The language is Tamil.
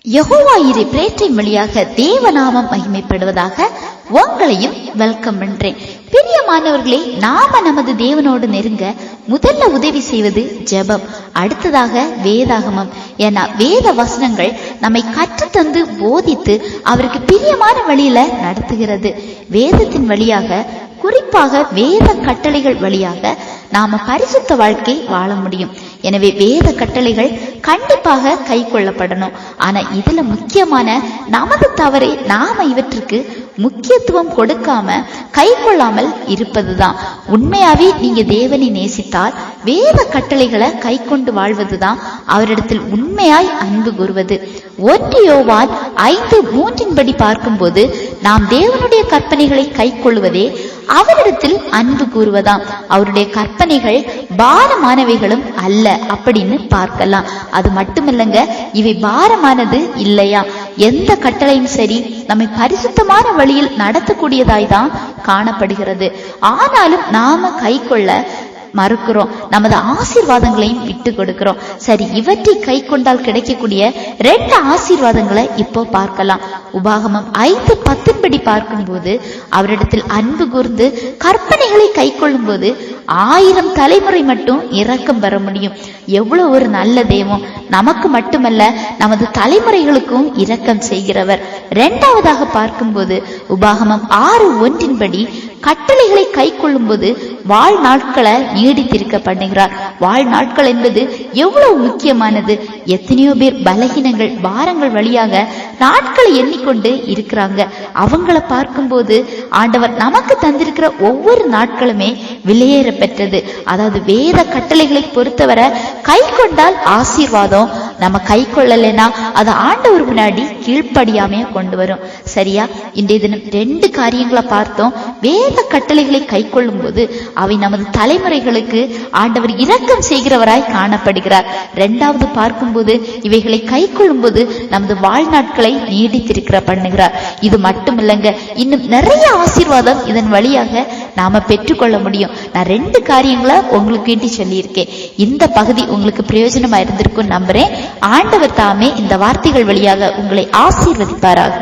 யெகோவா இரு பிரேற்றின் வழியாக தேவநாமம் மகிமைப்படுவதாக உங்களையும் வெல்கம் பண்றேன். பிரியமானவர்களே, நாம நமது தேவனோடு நெருங்க முதல்ல உதவி செய்வது ஜெபம், அடுத்ததாக வேதாகமம். ஏன்னா வேத வசனங்கள் நம்மை கற்றுத்தந்து போதித்து அவருக்கு பிரியமான வழியில நடத்துகிறது. வேதத்தின் வழியாக, குறிப்பாக வேத கட்டளைகள் வழியாக நாம பரிசுத்த வாழ்க்கை வாழ முடியும். எனவே வேத கட்டளைகள் கண்டிப்பாக கை கொள்ளப்படணும். ஆனா இதுல முக்கியமான நமது தவறை நாம இவற்றுக்கு முக்கியத்துவம் கொடுக்காம கை கொள்ளாமல் இருப்பதுதான். உண்மையாவே நீங்க தேவனை நேசித்தால் வேத கட்டளைகளை கை கொண்டு வாழ்வதுதான் அவரிடத்தில் உண்மையாய் அன்பு கூறுவது. 1 யோவான் 5:3 பார்க்கும்போது நாம் தேவனுடைய கற்பனைகளை கை கொள்வதே அவரிடத்தில் அன்பு கூறுவதாம். அவருடைய கற்பனைகள் பாரமானவைகளும் அல்ல அப்படின்னு பார்க்கலாம். அது மட்டுமில்லங்க, இவை பாரமானது இல்லையா. எந்த கட்டளையும் சரி நம்மை பரிசுத்தமான வழியில் நடத்தக்கூடியதாய் தான் காணப்படுகிறது. ஆனாலும் நாம கை கொள்ள மறுக்கிறோம், நமது ஆசீர்வாதங்களையும் விட்டு கொடுக்கிறோம். சரி, இவற்றை கை கொண்டால் கிடைக்கக்கூடிய 2 ஆசீர்வாதங்களை இப்போ பார்க்கலாம். உபாகமம் 5:10 பார்க்கும்போது அவரிடத்தில் அன்பு கூர்ந்து கற்பனைகளை கை கொள்ளும் போது 1000 தலைமுறை மட்டும் இரக்கம் பெற முடியும். எவ்வளவு ஒரு நல்ல தெய்வம்! நமக்கு மட்டுமல்ல, நமது தலைமுறைகளுக்கும் இரக்கம் செய்கிறவர். 2வதாக பார்க்கும்போது உபாகமம் 6:1 கட்டளைகளை கை கொள்ளும் போது வாழ்நாட்களை நீடித்திருக்க பண்ணுகிறார். வாழ்நாட்கள் என்பது எவ்வளவு முக்கியமானது. எத்தனையோ பேர் பலகீனங்கள், பாரங்கள் வழியாக நாட்களை எண்ணிக்கொண்டு இருக்கிறாங்க. அவங்கள பார்க்கும்போது ஆண்டவர் நமக்கு தந்திருக்கிற ஒவ்வொரு நாட்களுமே விலையேற பெற்றது. அதாவது வேத கட்டளைகளை பொறுத்தவரை கை கொண்டால் ஆசீர்வாதம், நம்ம கை கொள்ளலைன்னா அதை ஆண்டவர் முன்னாடி கீழ்ப்படியாமைய கொண்டு வரும். சரியா? இன்றைய தினம் 2 காரியங்களை பார்த்தோம். வேத கட்டளைகளை கை கொள்ளும் போது அவை நமது தலைமுறைகளுக்கு ஆண்டவர் இரக்கம் செய்கிறவராய் காணப்படுகிறார். 2வது பார்க்கும்போது இவைகளை கை கொள்ளும் போது நமது வாழ்நாட்களை நீடித்திருக்கிற பண்ணுகிறார். இது மட்டும் இல்லைங்க, இன்னும் நிறைய ஆசீர்வாதம் இதன் வழியாக நாம பெற்றுக்கொள்ள முடியும். நான் 2 காரியங்களை உங்களுக்கு வேண்டி சொல்லியிருக்கேன். இந்த பகுதி உங்களுக்கு பிரயோஜனமா இருந்திருக்கும் நம்புறேன். ஆண்டவர் தாமே இந்த வார்த்தைகள் வழியாக உங்களை ஆசீர்வதிப்பாராக.